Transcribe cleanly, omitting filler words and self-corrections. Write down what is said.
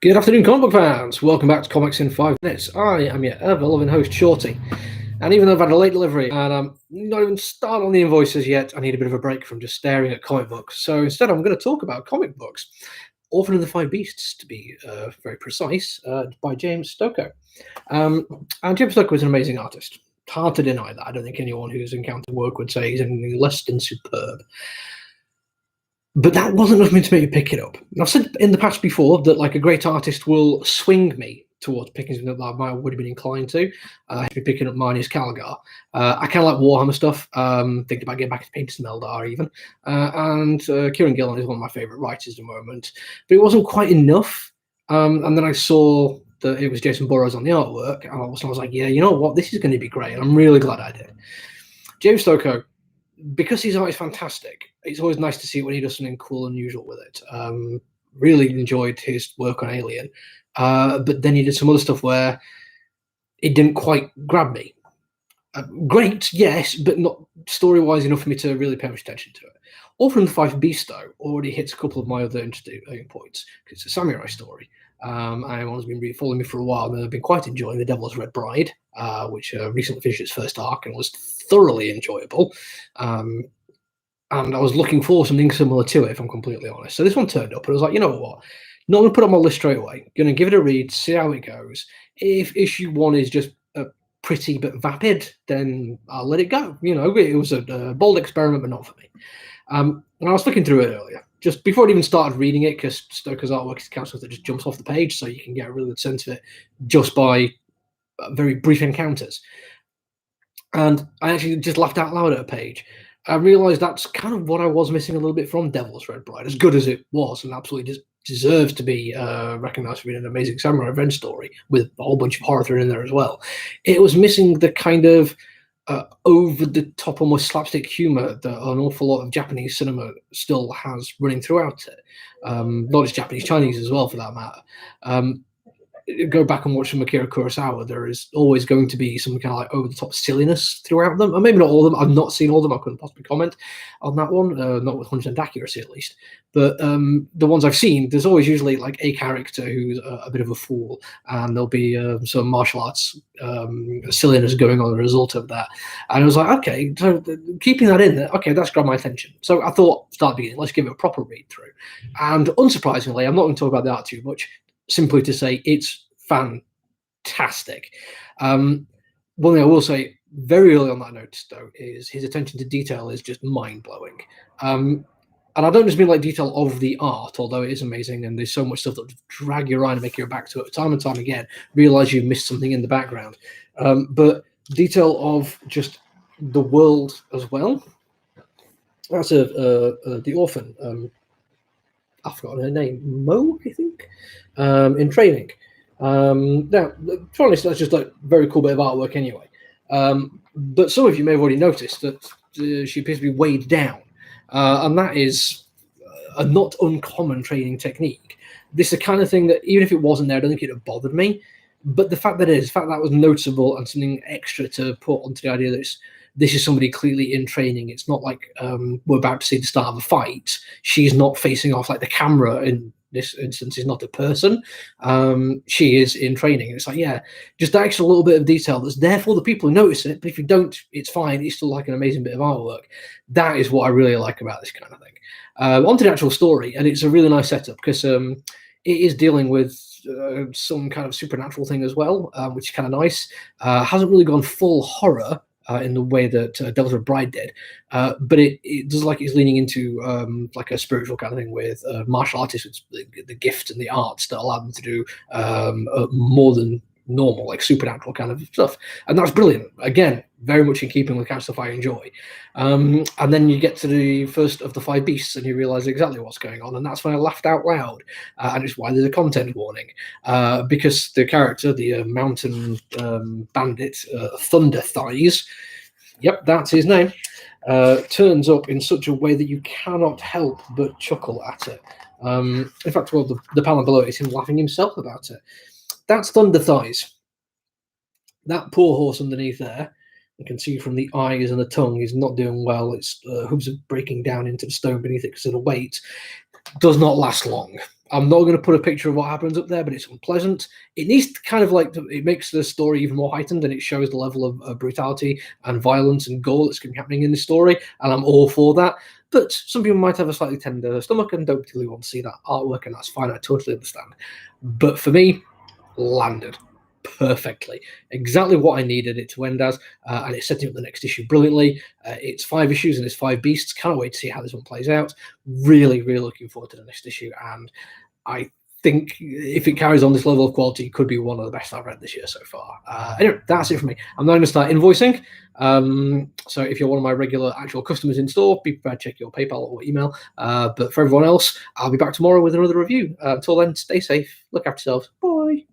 Good afternoon, comic book fans. Welcome back to Comics in 5 Minutes. I am your ever-loving host, Shorty. And even though I've had a late delivery and I'm not even started on the invoices yet, I need a bit of a break from just staring at comic books. So instead, I'm going to talk about comic books. Orphan and the Five Beasts, to be very precise, by James Stokoe. And James Stokoe is an amazing artist. It's hard to deny that. I don't think anyone who's encountered work would say he's anything less than superb. But that wasn't enough for me to make me pick it up. And I've said in the past before that like a great artist will swing me towards picking something up that I might would have been inclined to. I've been picking up Marnie's Calgar. I kind of like Warhammer stuff. Thinking about getting back into painting some Eldar even. And Kieran Gillen is one of my favourite writers at the moment. But it wasn't quite enough. And then I saw that it was Jason Burrows on the artwork. And I was like, yeah, you know what? This is going to be great. And I'm really glad I did. James Stokoe, because his art is fantastic, it's always nice to see when he does something cool and unusual with it. Really enjoyed his work on Alien, but then he did some other stuff where it didn't quite grab me. Great, yes, but not story-wise enough for me to really pay much attention to it. Orphan and the Five Beasts, though, already hits a couple of my other interesting points, because it's a samurai story. Everyone's been following me for a while, and I've been quite enjoying The Devil's Red Bride, which recently finished its first arc and was thoroughly enjoyable. And I was looking for something similar to it, if I'm completely honest. So this one turned up, and I was like, you know what? Not going to put it on my list straight away. Going to give it a read, see how it goes. If issue 1 is just pretty but vapid, then I'll let it go. You know, it was a bold experiment, but not for me. And I was flicking through it earlier, just before I even started reading it, because Stoker's artwork is the kind of stuff that just jumps off the page, so you can get a really good sense of it just by very brief encounters. And I actually just laughed out loud at a page. I realised that's kind of what I was missing a little bit from Devil's Red Bride, as good as it was, and absolutely just deserves to be recognised for being an amazing samurai revenge story with a whole bunch of horror thrown in there as well. It was missing the kind of over-the-top, almost slapstick humour that an awful lot of Japanese cinema still has running throughout it. Not just Japanese, Chinese as well, for that matter. Go back and watch some Akira Kurosawa, there is always going to be some kind of like over-the-top silliness throughout them. And maybe not all of them. I've not seen all of them. I couldn't possibly comment on that one, not with 100% accuracy at least. But the ones I've seen, there's always usually like a character who's a bit of a fool, and there'll be some martial arts silliness going on as a result of that. And I was like, okay, so keeping that in there, okay, that's grabbed my attention. So I thought, start beginning, let's give it a proper read-through. And unsurprisingly, I'm not going to talk about the art too much, simply to say it's fantastic. One thing I will say very early on that note, though, is his attention to detail is just mind-blowing. And I don't just mean like detail of the art, although it is amazing, and there's so much stuff that drag you around and make you go back to it time and time again, realize you've missed something in the background. But detail of just the world as well. That's the Orphan. I've forgotten her name, Mo, I think, in training. Now, to be honest, that's just like very cool bit of artwork anyway. But some of you may have already noticed that she appears to be weighed down, and that is a not uncommon training technique. This is the kind of thing that even if it wasn't there, I don't think it would have bothered me. But the fact that it is, the fact that was noticeable and something extra to put onto the idea that this is somebody clearly in training. It's not like we're about to see the start of a fight. She's not facing off like the camera in this instance is not a person. She is in training. It's like, yeah, just that extra little bit of detail that's there for the people who notice it. But if you don't, it's fine. It's still like an amazing bit of artwork. That is what I really like about this kind of thing. Onto the actual story, and it's a really nice setup because it is dealing with some kind of supernatural thing as well, which is kind of nice. Hasn't really gone full horror in the way that Devil's Red Bride did, but it does like it's leaning into like a spiritual kind of thing with martial artists, the gift and the arts that allow them to do more than normal, like supernatural kind of stuff, and that's brilliant. Again, very much in keeping with the kind of stuff I enjoy. And then you get to the first of the Five Beasts, and you realize exactly what's going on, and that's when I laughed out loud, and it's why there's a content warning, because the character, the mountain bandit, Thunder Thighs, yep, that's his name, turns up in such a way that you cannot help but chuckle at it. In fact, well, the panel below is him laughing himself about it. That's Thunder Thighs. That poor horse underneath there, you can see from the eyes and the tongue, is not doing well. Its hooves are breaking down into the stone beneath it because of the weight. Does not last long. I'm not going to put a picture of what happens up there, but it's unpleasant. It needs to kind of like it makes the story even more heightened, and it shows the level of brutality and violence and gore that's going to be happening in the story. And I'm all for that. But some people might have a slightly tender stomach and don't particularly want to see that artwork, and that's fine. I totally understand. But for me, landed perfectly, exactly what I needed it to end as, and it's setting up the next issue brilliantly. It's 5 issues and it's 5 beasts. Can't wait to see how this one plays out. Really, really looking forward to the next issue, and I think if it carries on this level of quality, it could be one of the best I've read this year so far. Anyway, that's it for me. I'm now going to start invoicing. So if you're one of my regular actual customers in store, be prepared to check your PayPal or email. But for everyone else, I'll be back tomorrow with another review. Until then, stay safe, look after yourselves. Bye.